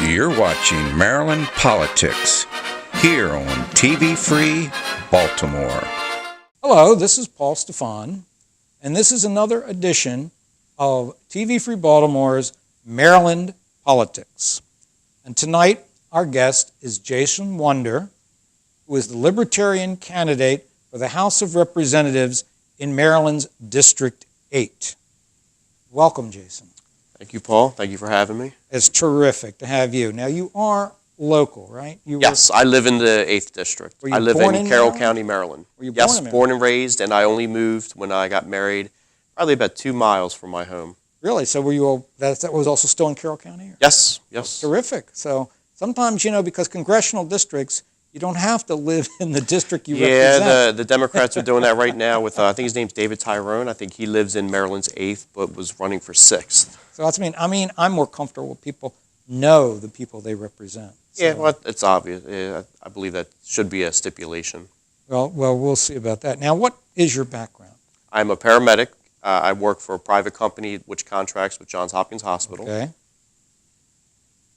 You're watching Maryland Politics here on TV Free Baltimore. Hello, this is Paul Stefan, and this is another edition of TV Free Baltimore's Maryland Politics. And tonight, our guest is Jason Wunder, who is the Libertarian candidate for the House of Representatives in Maryland's District 8. Welcome, Jason. Thank you, Paul. Thank you for having me. It's terrific to have you. Now, you are local, right? Yes, I live in the 8th District. I live in Carroll County, Maryland. Were you yes, born and raised, and I only moved when I got married, probably about 2 miles from my home. Really? So were you? That was also still in Carroll County? Or? Yes, yes. Terrific. So sometimes, because congressional districts, you don't have to live in the district you represent. Yeah, the Democrats are doing that right now with, I think his name's David Tyrone. I think he lives in Maryland's 8th, but was running for 6th. So that's I'm more comfortable with people know the people they represent. So. Yeah, well, it's obvious. Yeah, I believe that should be a stipulation. Well, we'll see about that. Now, what is your background? I'm a paramedic. I work for a private company which contracts with Johns Hopkins Hospital. Okay.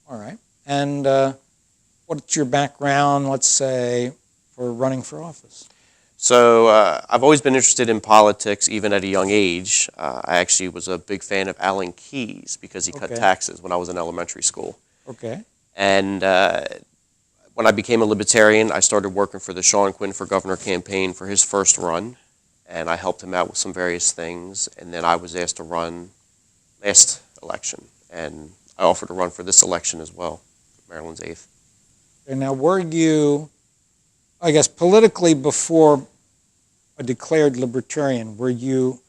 All right. And what's your background, let's say, for running for office? So I've always been interested in politics, even at a young age. I actually was a big fan of Alan Keyes because he cut taxes when I was in elementary school. Okay. And when I became a Libertarian, I started working for the Sean Quinn for Governor campaign for his first run. And I helped him out with some various things. And then I was asked to run last election. And I offered to run for this election as well, Maryland's 8th. And now, were you, I guess, politically before a declared Libertarian, were you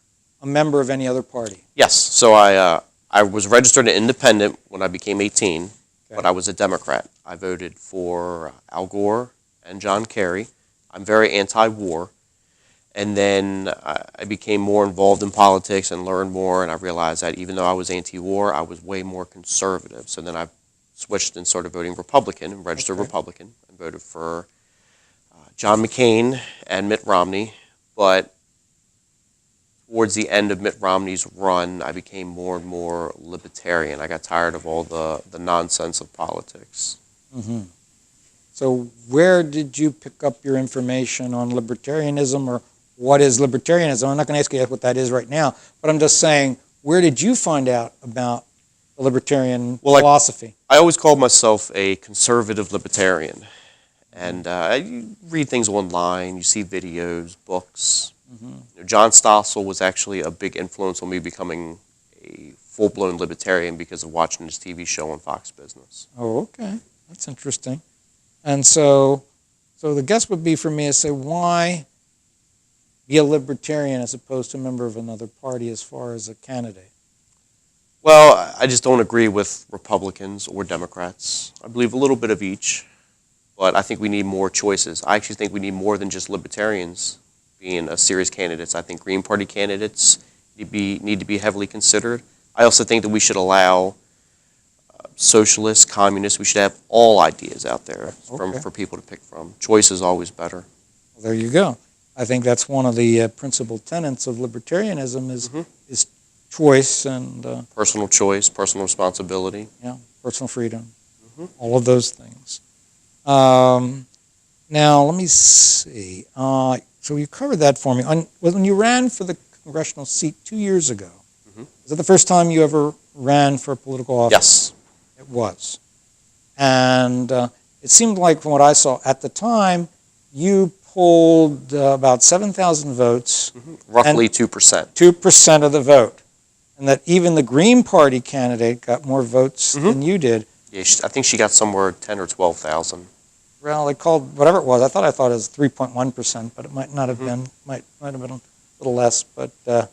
a member of any other party? Yes. So I was registered an independent when I became 18, but I was a Democrat. I voted for Al Gore and John Kerry. I'm very anti-war. And then I became more involved in politics and learned more, and I realized that even though I was anti-war, I was way more conservative. So then I switched and started voting Republican and registered Republican and voted for John McCain and Mitt Romney. But towards the end of Mitt Romney's run, I became more and more libertarian. I got tired of all the nonsense of politics. Mm-hmm. So where did you pick up your information on libertarianism, or what is libertarianism? I'm not going to ask you what that is right now, but I'm just saying, where did you find out about the libertarian philosophy? I always called myself a conservative libertarian. And you read things online, you see videos, books. Mm-hmm. John Stossel was actually a big influence on me becoming a full-blown libertarian because of watching his TV show on Fox Business. Oh, okay. That's interesting. And so the guess would be for me to say, why be a libertarian as opposed to a member of another party as far as a candidate? Well, I just don't agree with Republicans or Democrats. I believe a little bit of each. But I think we need more choices. I actually think we need more than just libertarians being serious candidates. I think Green Party candidates need to be heavily considered. I also think that we should allow socialists, communists, we should have all ideas out there for people to pick from. Choice is always better. Well, there you go. I think that's one of the principal tenets of libertarianism is choice and... personal choice, personal responsibility. Yeah, personal freedom, all of those things. Now, let me see. So you covered that for me. When you ran for the congressional seat 2 years ago, was that the first time you ever ran for a political office? Yes. It was. And it seemed like, from what I saw at the time, you polled about 7,000 votes. Roughly 2%. 2% of the vote. And that even the Green Party candidate got more votes than you did. Yeah, I think she got somewhere 10 or 12,000. Well, they called whatever it was. I thought it was 3.1%, but it might not have been. Might have been a little less. But so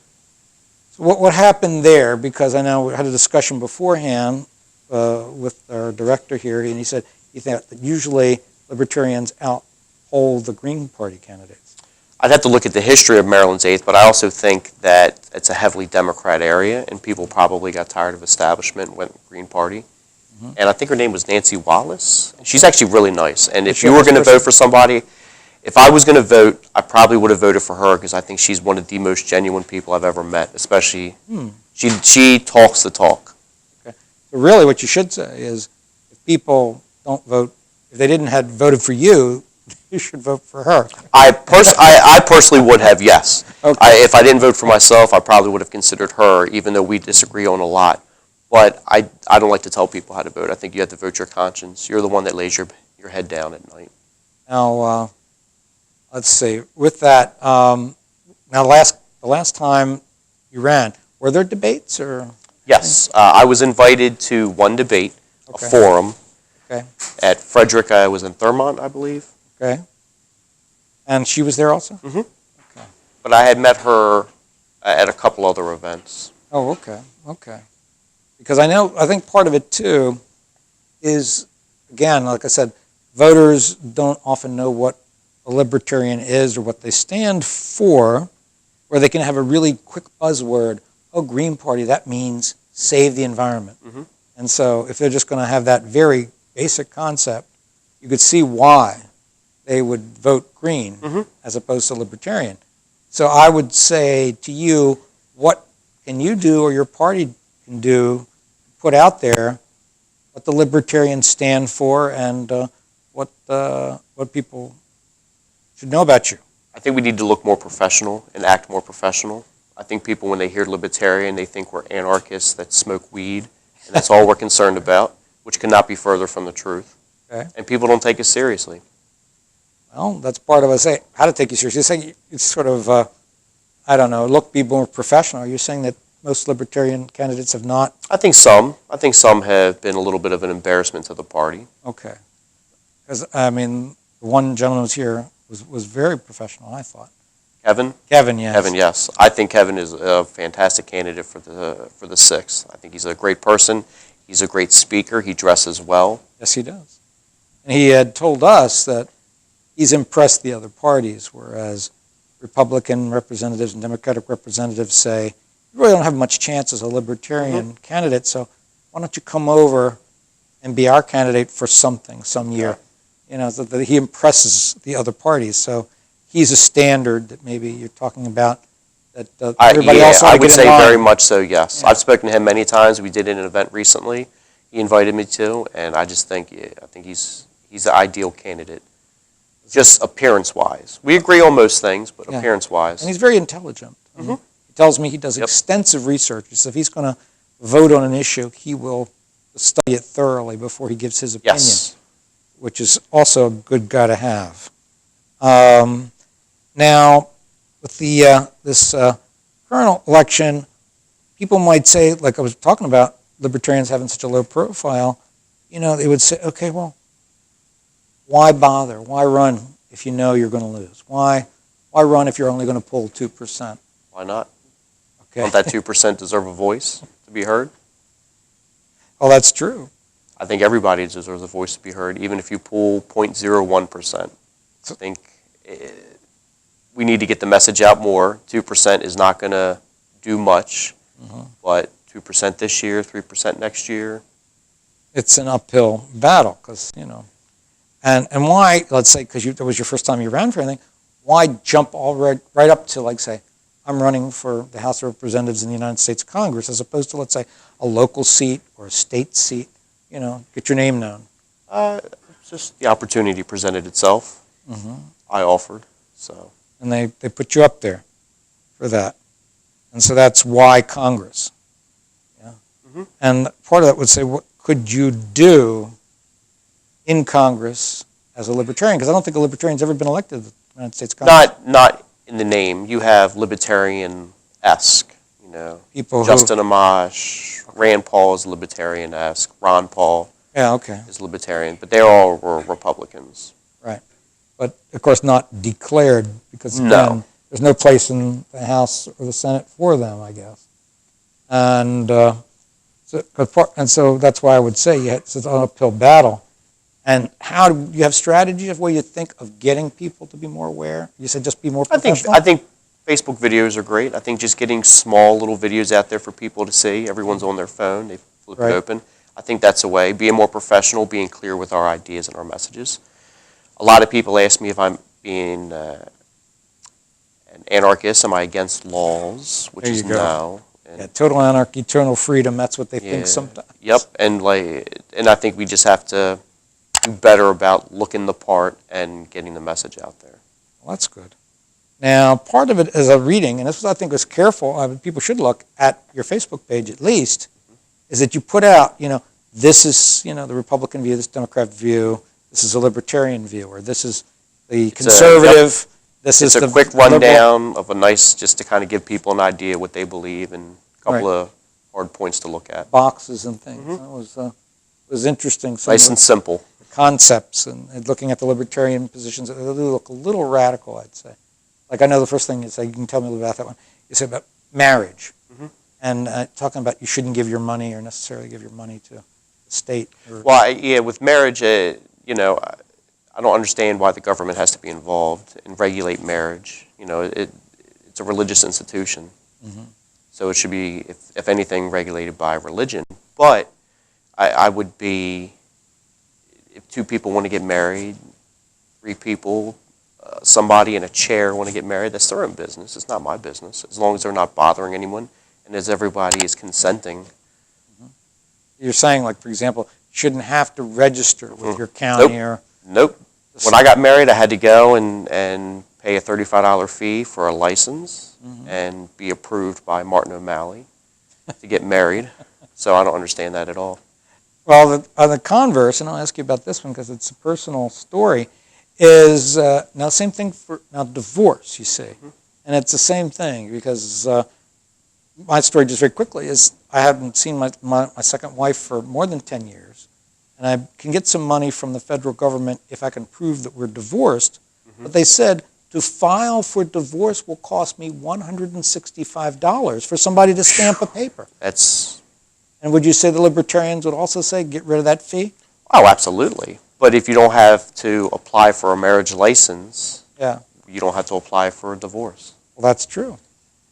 what happened there? Because I know we had a discussion beforehand with our director here, and he said he thought that usually libertarians outpoll the Green Party candidates. I'd have to look at the history of Maryland's 8th, but I also think that it's a heavily Democrat area, and people probably got tired of establishment and went Green Party. And I think her name was Nancy Wallace. She's actually really nice. And if you were going to vote for somebody, if I was going to vote, I probably would have voted for her because I think she's one of the most genuine people I've ever met, especially she talks the talk. Okay. So really what you should say is, if people don't vote, if they didn't have voted for you, you should vote for her. I personally would have, yes. Okay. If I didn't vote for myself, I probably would have considered her, even though we disagree on a lot. But I don't like to tell people how to vote. I think you have to vote your conscience. You're the one that lays your head down at night. Now, let's see. With that, now the last time you ran, were there debates or? Yes, I was invited to one debate, Okay. a forum, Okay. at Frederick. I was in Thurmont, I believe. Okay. And she was there also? Mm-hmm. Okay. But I had met her at a couple other events. Oh, okay. Okay. Because I think part of it too is, again, like I said, voters don't often know what a libertarian is or what they stand for, or they can have a really quick buzzword, oh, Green Party, that means save the environment. Mm-hmm. And so if they're just going to have that very basic concept, you could see why they would vote green Mm-hmm. as opposed to libertarian. So I would say to you, what can you do or your party can do, put out there what the libertarians stand for and what people should know about you. I think we need to look more professional and act more professional. I think people, when they hear libertarian, they think we're anarchists that smoke weed, and that's all we're concerned about, which could not be further from the truth. Okay. And people don't take us seriously. Well, that's part of us saying how to take you seriously. You're saying it's sort of, I don't know, be more professional. Are you saying that most libertarian candidates have not? I think some. I think some have been a little bit of an embarrassment to the party. Okay. Because, I mean, the one gentleman who was here was very professional, I thought. Kevin? Kevin, yes. Kevin, yes. I think Kevin is a fantastic candidate for the 6th. I think he's a great person. He's a great speaker. He dresses well. Yes, he does. And he had told us that he's impressed the other parties, whereas Republican representatives and Democratic representatives say, you really don't have much chance as a libertarian candidate, so why don't you come over and be our candidate for something, some year? You know, so that he impresses the other parties. So he's a standard that maybe you're talking about that everybody else ought to I would get in say line. very much so, yes. Yeah. I've spoken to him many times. We did an event recently. He invited me to, and I just think, I think he's the ideal candidate, just appearance-wise. We agree on most things, but appearance-wise. And he's very intelligent. Mm-hmm. He tells me he does extensive research. So if he's going to vote on an issue, he will study it thoroughly before he gives his opinion, Yes. which is also a good guy to have. Now, with the this current election, people might say, like I was talking about, libertarians having such a low profile, you know, they would say, okay, well, why bother? Why run if you know you're going to lose? Why run if you're only going to pull 2%? Why not? Okay. Don't that 2% deserve a voice to be heard? Oh, that's true. I think everybody deserves a voice to be heard, even if you pull 0.01%. I think we need to get the message out more. 2% is not going to do much, but 2% this year, 3% next year. It's an uphill battle because, you know, and why, let's say, because that was your first time you ran for anything, why jump right up to, like, say, I'm running for the House of Representatives in the United States Congress, as opposed to, let's say, a local seat or a state seat, you know, get your name known? Just the opportunity presented itself. I offered, so. And they put you up there for that. And so that's why Congress. Yeah. And part of that would say, what could you do in Congress as a libertarian? Because I don't think a libertarian's ever been elected to the United States Congress. Not in the name. You have libertarian-esque, you know. People Justin Amash, Rand Paul is libertarian-esque, Ron Paul is libertarian, but they all were Republicans. Right. But, of course, not declared because, again, there's no place in the House or the Senate for them, I guess. And so that's why I would say it's an uphill battle. And how do you have strategies of where you think of getting people to be more aware? You said just be more professional? I think Facebook videos are great. I think just getting small little videos out there for people to see. Everyone's on their phone. They flip it open. I think that's a way. Being more professional, being clear with our ideas and our messages. A lot of people ask me if I'm being an anarchist. Am I against laws? Which is no. Yeah, total anarchy, eternal freedom. That's what they think sometimes. Yep, and I think we just have to do better about looking the part and getting the message out there. Well, that's good. Now, part of it is a reading, and this was, I think, was careful. People should look at your Facebook page at least, is that you put out, this is, the Republican view, this Democrat view, this is a Libertarian view, or this is the conservative, this is the It's a quick rundown of a nice, just to kind of give people an idea what they believe and a couple of hard points to look at. Boxes and things. That was interesting. Nice and simple. Concepts and looking at the Libertarian positions, they look a little radical, I'd say. Like I know the first thing you say, you can tell me a little about that one. You say about marriage, and talking about you shouldn't give your money or necessarily give your money to the state. Well, with marriage, I don't understand why the government has to be involved and regulate marriage. It's a religious institution, so it should be, if anything, regulated by religion. But I would be, if two people want to get married, three people, somebody in a chair want to get married, that's their own business. It's not my business, as long as they're not bothering anyone and as everybody is consenting. You're saying, like, for example, you shouldn't have to register with your county or... Nope. When I got married, I had to go and pay a $35 fee for a license and be approved by Martin O'Malley to get married. So I don't understand that at all. Well, on the converse, and I'll ask you about this one because it's a personal story, is now same thing for now divorce, you see. And it's the same thing because my story, just very quickly, is I haven't seen my second wife for more than 10 years. And I can get some money from the federal government if I can prove that we're divorced. But they said to file for divorce will cost me $165 for somebody to stamp a paper. And would you say the Libertarians would also say get rid of that fee? Oh, absolutely. But if you don't have to apply for a marriage license, you don't have to apply for a divorce. Well, that's true.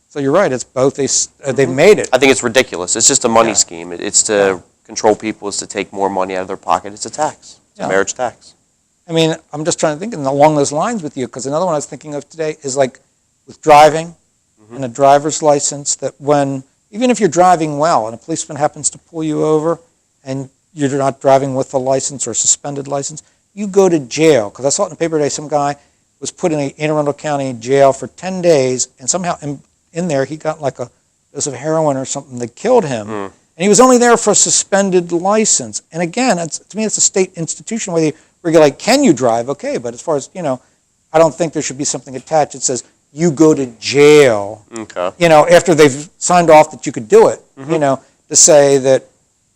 So you're right. It's both. They've made it. I think it's ridiculous. It's just a money scheme. It's to control people. It's to take more money out of their pocket. It's a tax. It's a marriage tax. I mean, I'm just trying to think along those lines with you, because another one I was thinking of today is like with driving and a driver's license, that even if you're driving well and a policeman happens to pull you over and you're not driving with a license or a suspended license, you go to jail. Because I saw it in the paper today, some guy was put in an Anne Arundel County jail for 10 days, and somehow in there he got like a dose of heroin or something that killed him. And he was only there for a suspended license. And again, to me, it's a state institution where they regulate, can you drive? Okay, but as far as, I don't think there should be something attached that says you go to jail, after they've signed off that you could do it, to say that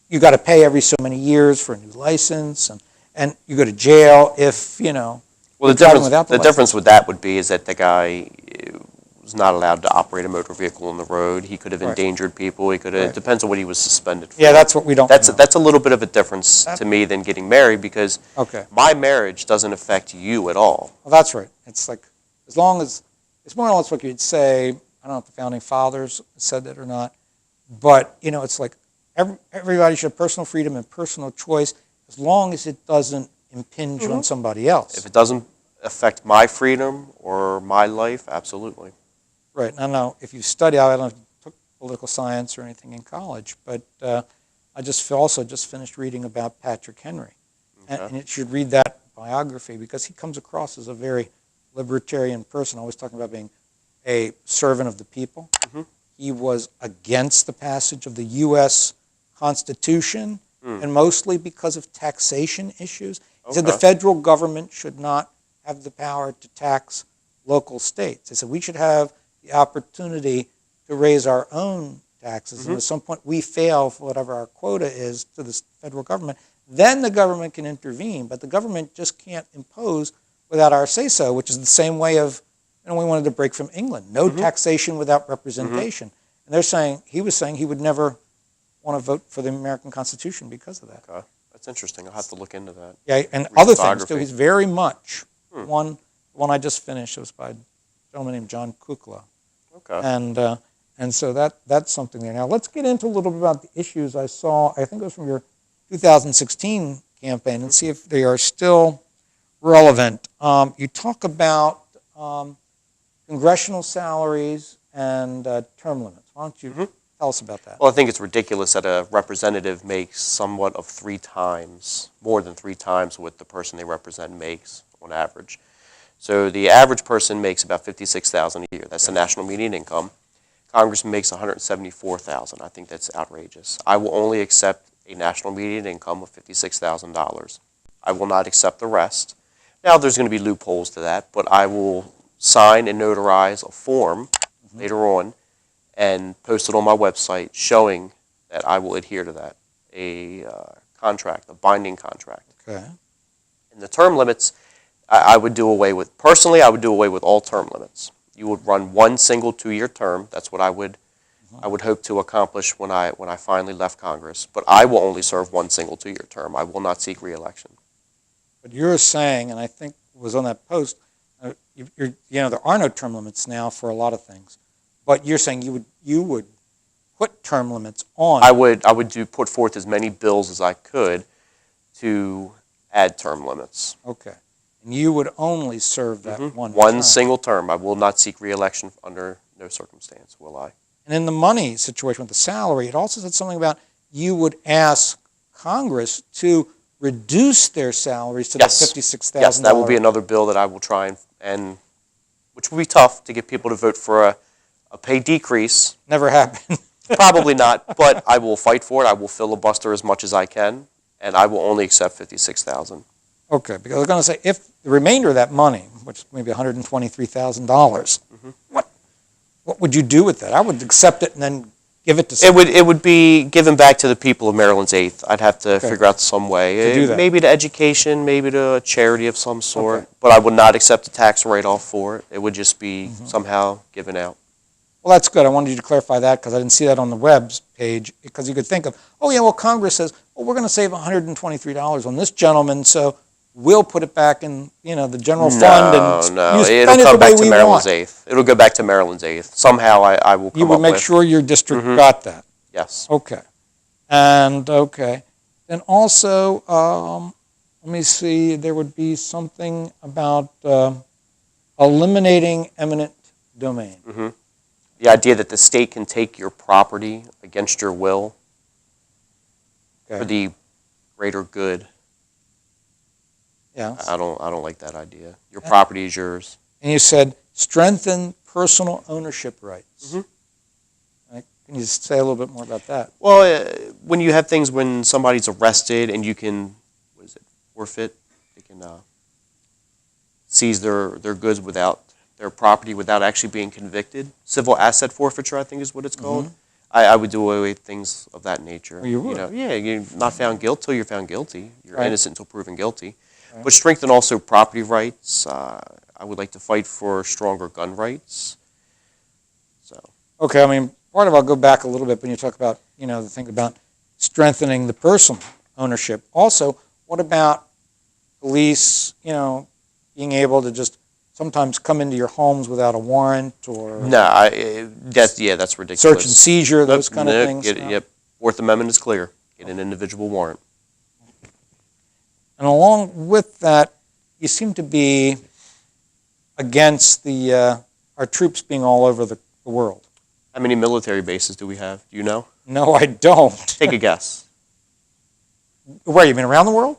you got to pay every so many years for a new license, and you go to jail if, well, the difference with that would be is that the guy was not allowed to operate a motor vehicle on the road. He could have endangered people. He could have. It depends on what he was suspended for. Yeah, that's what we don't know. That's a little bit of a difference to me than getting married, because my marriage doesn't affect you at all. Well, that's right. It's like, as long as, it's more or less what you'd say, I don't know if the Founding Fathers said that or not, but, it's like everybody should have personal freedom and personal choice as long as it doesn't impinge on somebody else. If it doesn't affect my freedom or my life, absolutely. Right. I don't know if you study, I don't know if you took political science or anything in college, but I also just finished reading about Patrick Henry. And you should read that biography because he comes across as a very libertarian person, always talking about being a servant of the people. He was against the passage of the U.S. Constitution, and mostly because of taxation issues. He said the federal government should not have the power to tax local states. He said we should have the opportunity to raise our own taxes, and at some point we fail for whatever our quota is to the federal government, then the government can intervene, but the government just can't impose without our say-so, which is the same way of, we wanted to break from England. No taxation without representation. And he was saying he would never want to vote for the American Constitution because of that. Okay. That's interesting. I'll have to look into that. Yeah, and other things too. He's very much, one I just finished, it was by a gentleman named John Kukla. Okay. And so that's something there. Now let's get into a little bit about the issues I saw, I think it was from your 2016 campaign, and see if they are still relevant. You talk about congressional salaries and term limits. Why don't you Tell us about that. Well, I think it's ridiculous that a representative makes somewhat of 3 times, more than 3 times what the person they represent makes on average. So the average person makes about $56,000 a year. That's the national median income. Congressman makes $174,000. I think that's outrageous. I will only accept a national median income of $56,000. I will not accept the rest. Now, there's going to be loopholes to that, but I will sign and notarize a form later on and post it on my website showing that I will adhere to that, a contract, a binding contract. Okay. And the term limits, I would do away with. Personally, I would do away with all term limits. You would run one single 2-year term. That's what I would hope to accomplish when I finally left Congress. But I will only serve one single 2-year term. I will not seek re-election. But you're saying, and I think it was on that post, there are no term limits now for a lot of things. But you're saying you would put term limits on. I would put forth as many bills as I could to add term limits. Okay. And you would only serve that one term. Single term. I will not seek re-election under no circumstance, will I? And in the money situation with the salary, it also said something about you would ask Congress to reduce their salaries to Yes. that $56,000. Yes, that will be another bill that I will try and which will be tough to get people to vote for a pay decrease. Never happened. Probably not, but I will fight for it. I will filibuster as much as I can, and I will only accept $56,000. Okay, because I was going to say, if the remainder of that money, which is maybe $123,000, what would you do with that? I would accept it and then give it to someone. It would be given back to the people of Maryland's 8th. I'd have to figure out some way. To do that. Maybe to education, maybe to a charity of some sort. Okay. But I would not accept a tax write-off for it. It would just be somehow given out. Well, that's good. I wanted you to clarify that because I didn't see that on the web's page. Because you could think of, oh yeah, well Congress says, well we're going to save $123 on this gentleman, so we'll put it back in the general fund and It'll come back to Maryland's 8th. It'll go back to Maryland's 8th. Somehow I will come up with. You would make sure your district got that. Yes. Okay. And also, let me see, there would be something about eliminating eminent domain. The idea that the state can take your property against your will for the greater good. Yeah. I don't like that idea. Your property is yours. And you said strengthen personal ownership rights. Can you say a little bit more about that? Well, when you have things when somebody's arrested and you can, forfeit, they can seize their goods without their property without actually being convicted. Civil asset forfeiture, I think is what it's called. I would do away with things of that nature. Oh, you would? You're not found guilty till you're found guilty. You're Right. innocent until proven guilty. Right. But strengthen also property rights. I would like to fight for stronger gun rights. So. Okay, I mean, I'll go back a little bit when you talk about, the thing about strengthening the personal ownership. Also, what about police, being able to just sometimes come into your homes without a warrant or... No, that's ridiculous. Search and seizure, those kind of things. Yep. Fourth Amendment is clear. Get an individual warrant. And along with that, you seem to be against our troops being all over the world. How many military bases do we have? Do you know? No, I don't. Take a guess. Where, you mean around the world?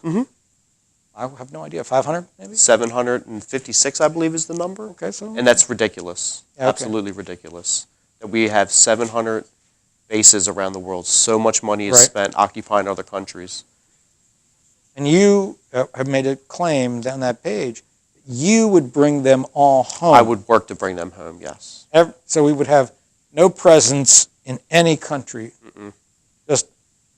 I have no idea. 500 maybe? 756, I believe, is the number. Okay, so... And that's ridiculous. Yeah, okay. Absolutely ridiculous. That we have 700 bases around the world. So much money is spent occupying other countries. And you have made a claim down that page. You would bring them all home. I would work to bring them home, yes. So we would have no presence in any country, just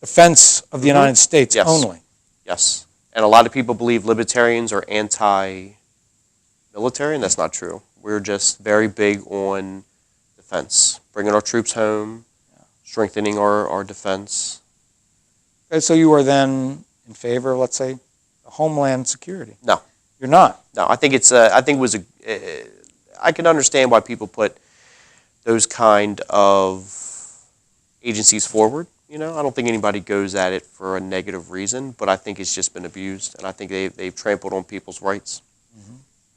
defense of the United States only. Yes. And a lot of people believe libertarians are anti-military, and that's not true. We're just very big on defense, bringing our troops home, strengthening our defense. Okay, so you are then in favor of, let's say, homeland security? No. You're not? No, I think I can understand why people put those kind of agencies forward. I don't think anybody goes at it for a negative reason, but I think it's just been abused, and I think they've trampled on people's rights,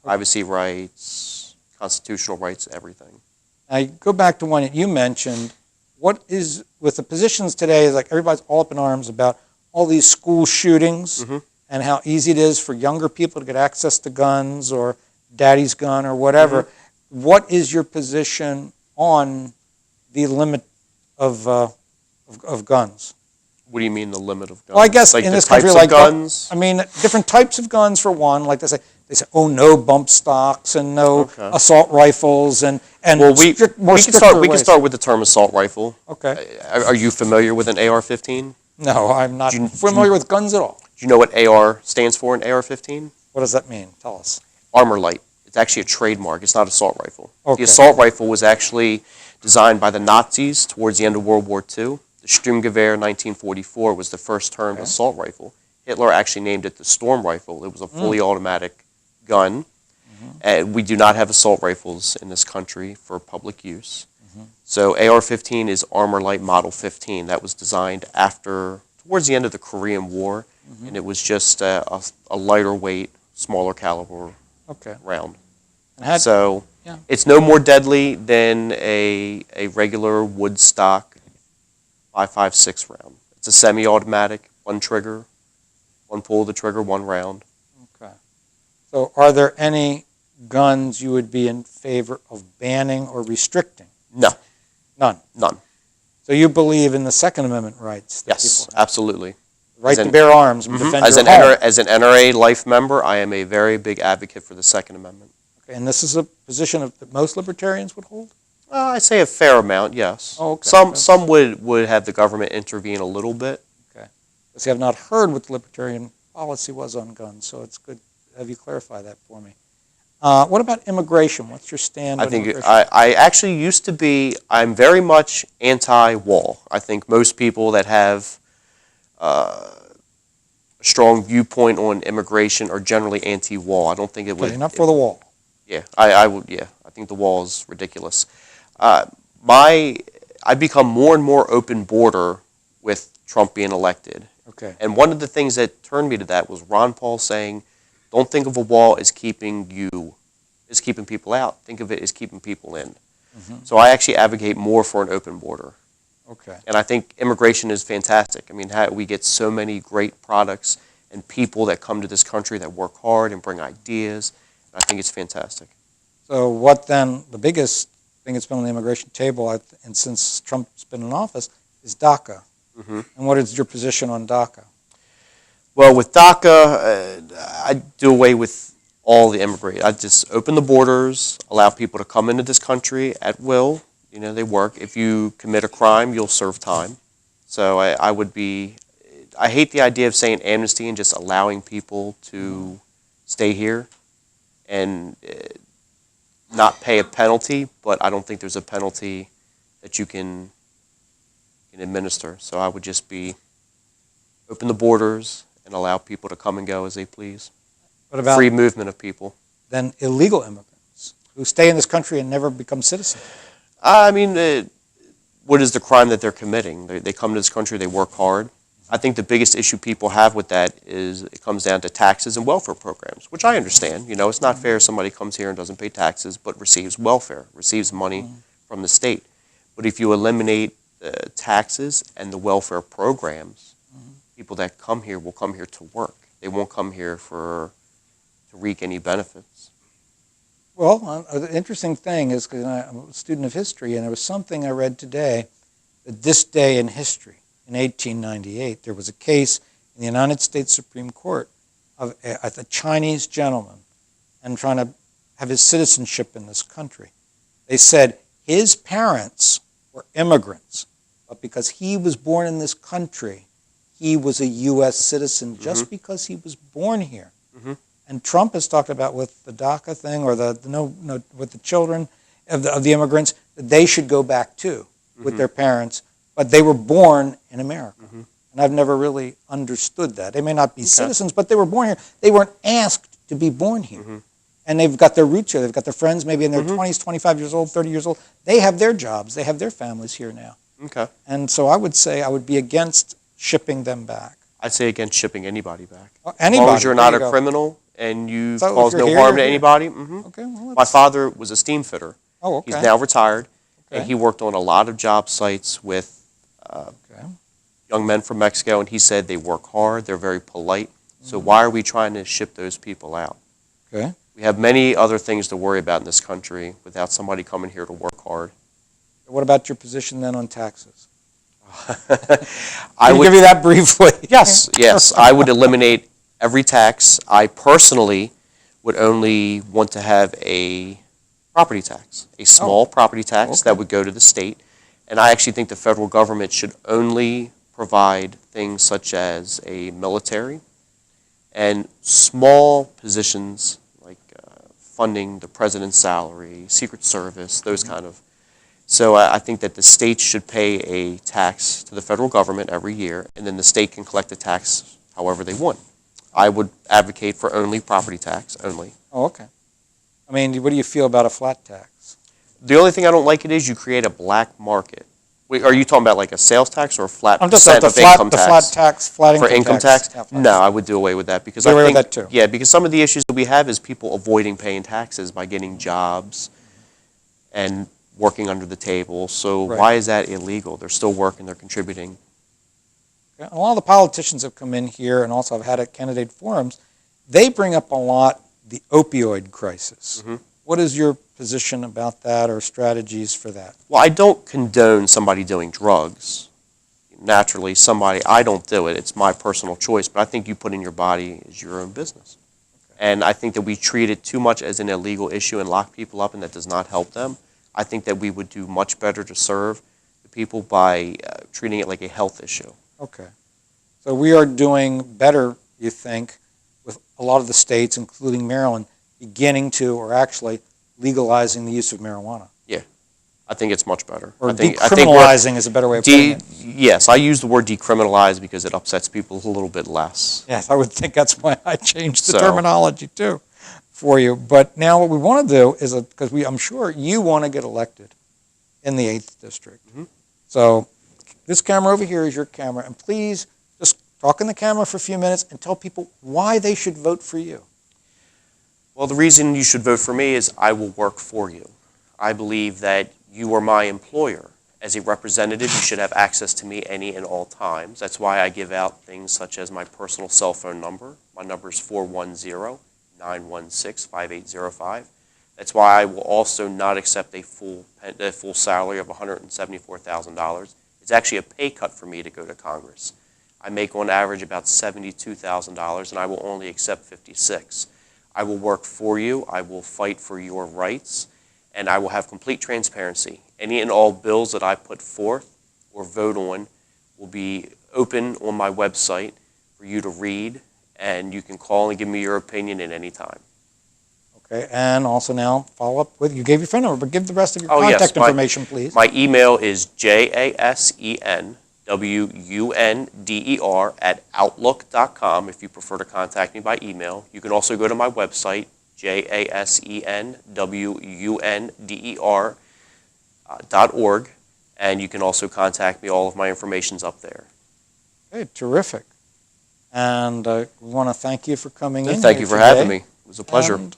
privacy rights, constitutional rights, everything. I go back to one that you mentioned, what is, with the positions today, like everybody's all up in arms about all these school shootings and how easy it is for younger people to get access to guns or daddy's gun or whatever. What is your position on the limit of guns? What do you mean the limit of guns? Well, I guess like in the this country, types like of guns? I mean, different types of guns for one. Like they say, oh, no bump stocks and no assault rifles and Well, we stricter can ways. start with the term assault rifle. Okay. Are you familiar with an AR-15? No, I'm not familiar with guns at all. Do you know what AR stands for in AR-15? What does that mean? Tell us. Armor light. It's actually a trademark. It's not assault rifle. Okay. The assault rifle was actually designed by the Nazis towards the end of World War II. The Sturmgewehr 1944 was the first termed assault rifle. Hitler actually named it the Storm rifle. It was a fully automatic gun. We do not have assault rifles in this country for public use. So AR-15 is Armor Light Model 15. That was designed towards the end of the Korean War, and it was just a lighter weight, smaller caliber round. So it's no more deadly than a regular Woodstock 5.56 round. It's a semi-automatic, one trigger, one pull of the trigger, one round. Okay. So are there any guns you would be in favor of banning or restricting? No. None? None. So you believe in the Second Amendment rights? That Yes, people have? absolutely. The right to bear arms and defend your home. As an NRA life member, I am a very big advocate for the Second Amendment. Okay. And this is a position that most libertarians would hold? I say a fair amount, yes. Oh, okay. Some would have the government intervene a little bit. Okay. Because I have not heard what the libertarian policy was on guns, so it's good to have you clarify that for me. What about immigration? What's your stand on immigration? I actually used to be, I'm very much anti-wall. I think most people that have a strong viewpoint on immigration are generally anti-wall. I don't think it would... Okay, not for the wall. Yeah, I think the wall is ridiculous. I become more and more open border with Trump being elected. Okay. And one of the things that turned me to that was Ron Paul saying, don't think of a wall as keeping people out. Think of it as keeping people in. So I actually advocate more for an open border. Okay. And I think immigration is fantastic. I mean, we get so many great products and people that come to this country that work hard and bring ideas. And I think it's fantastic. So what then, the biggest thing that's been on the immigration table, and since Trump's been in office, is Daca. And what is your position on Daca? Well, with Daca, I do away with all the immigrants. I just open the borders, allow people to come into this country at will. You know, they work. If you commit a crime, you'll serve time. So I hate the idea of saying amnesty and just allowing people to stay here and not pay a penalty, but I don't think there's a penalty that you can administer. So I would just be open the borders and allow people to come and go as they please. What about free movement of people? Then illegal immigrants who stay in this country and never become citizens? I mean, what is the crime that they're committing? They come to this country, they work hard. I think the biggest issue people have with that is it comes down to taxes and welfare programs, which I understand. You know, it's not fair somebody comes here and doesn't pay taxes but receives welfare, receives money from the state. But if you eliminate taxes and the welfare programs, people that come here will come here to work. They won't come here to reap any benefits. Well, the interesting thing is, because I'm a student of history, and there was something I read today, that this day in history, in 1898, there was a case in the United States Supreme Court of a Chinese gentleman and trying to have his citizenship in this country. They said his parents were immigrants, but because he was born in this country, he was a U.S. citizen just because he was born here. And Trump has talked about with the Daca thing, or with the children of the immigrants, that they should go back too with their parents, but they were born in America. And I've never really understood that. They may not be citizens, but they were born here. They weren't asked to be born here. And they've got their roots here. They've got their friends maybe in their 20s, 25 years old, 30 years old. They have their jobs. They have their families here now. And so I would say I would be against shipping them back. I'd say against shipping anybody back. Anybody. As long as you're not a criminal and you cause no harm to anybody. Okay. Well, my father was a steam fitter. Oh, okay. He's now retired. And he worked on a lot of job sites with young men from Mexico, and he said they work hard, they're very polite. So why are we trying to ship those people out? Okay. We have many other things to worry about in this country without somebody coming here to work hard. What about your position then on taxes? I would would give you that briefly. Yes, I would eliminate every tax. I personally would only want to have a property tax, a small property tax that would go to the state. And I actually think the federal government should only provide things such as a military and small positions like funding the president's salary, Secret Service, those kind of. So I think that the states should pay a tax to the federal government every year, and then the state can collect the tax however they want. I would advocate for only property tax, only. Oh, okay. I mean, what do you feel about a flat tax? The only thing I don't like it is you create a black market. Wait, are you talking about like a sales tax or a flat I'm just percent of income tax? Flat For income tax? Yeah, No, I would do away with that because Do I away with think that too. yeah, because some of the issues that we have is people avoiding paying taxes by getting jobs and working under the table. So Right. why is that illegal? They're still working, they're contributing. Okay. A lot of the politicians have come in here and also have had at candidate forums. They bring up a lot the opioid crisis. Mhm. What is your position about that or strategies for that? Well, I don't condone somebody doing drugs. Naturally, I don't do it. It's my personal choice, but I think you put in your body is your own business. And I think that we treat it too much as an illegal issue and lock people up, and that does not help them. I think that we would do much better to serve the people by treating it like a health issue. Okay. So we are doing better, you think, with a lot of the states, including Maryland, beginning to or actually legalizing the use of marijuana. I think it's much better. Or I think decriminalizing is a better way of putting it. Yes, I use the word decriminalize because it upsets people a little bit less. Yes, I would think that's why I changed the So- terminology too for you. But now what we want to do is, because I'm sure you want to get elected in the 8th District. Mhm. So this camera over here is your camera, and please just talk in the camera for a few minutes and tell people why they should vote for you. Well, the reason you should vote for me is I will work for you. I believe that you are my employer. As a representative, you should have access to me any and all times. That's why I give out things such as my personal cell phone number. My number is 410-916-5805. That's why I will also not accept a full salary of $174,000. It's actually a pay cut for me to go to Congress. I make on average about $72,000, and I will only accept $56,000. I will work for you. I will fight for your rights. And I will have complete transparency. Any and all bills that I put forth or vote on will be open on my website for you to read, and you can call and give me your opinion at any time. Okay, and also now follow up with, you gave your phone number, but give the rest of your Oh, yes, contact information, please. My email is jasenwunder@outlook.com if you prefer to contact me by email. You can also go to my website, jasenwunder.org, and you can also contact me. All of my information's up there. Okay, terrific. And we want to thank you for coming in. Thank here you for today. having me. It was a pleasure. And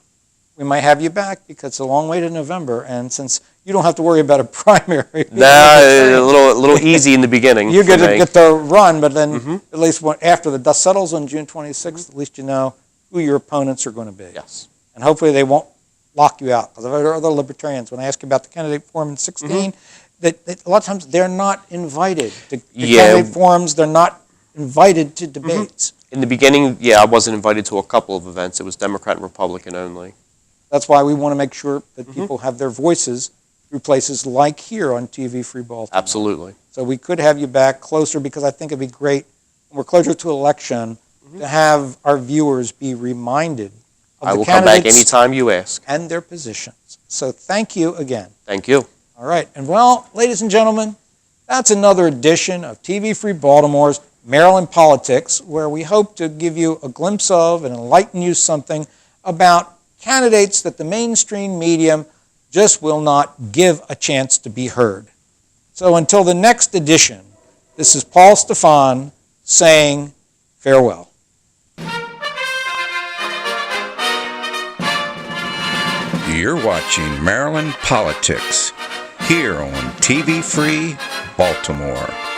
we might have you back because it's a long way to November, and since you don't have to worry about a primary. A little easy in the beginning. You for get to me. get to run, but then at least after the dust settles on June 26th, at least you know who your opponents are going to be. Yes. And hopefully they won't lock you out. Because I've heard other libertarians, when I ask you about the candidate forum in 16, that a lot of times they're not invited to candidate forums. They're not invited to debates. In the beginning, I wasn't invited to a couple of events. It was Democrat and Republican only. That's why we want to make sure that people have their voices through places like here on TV Free Baltimore. Absolutely. So we could have you back closer because I think it'd be great when we're closer to election to have our viewers be reminded of I the will come back candidates anytime you ask. and their positions. So thank you again. Thank you. All right. And well, ladies and gentlemen, that's another edition of TV Free Baltimore's Maryland Politics, where we hope to give you a glimpse of and enlighten you something about candidates that the mainstream media just will not give a chance to be heard. So until the next edition, this is Paul Stefan saying farewell. You're watching Maryland Politics here on TV Free Baltimore.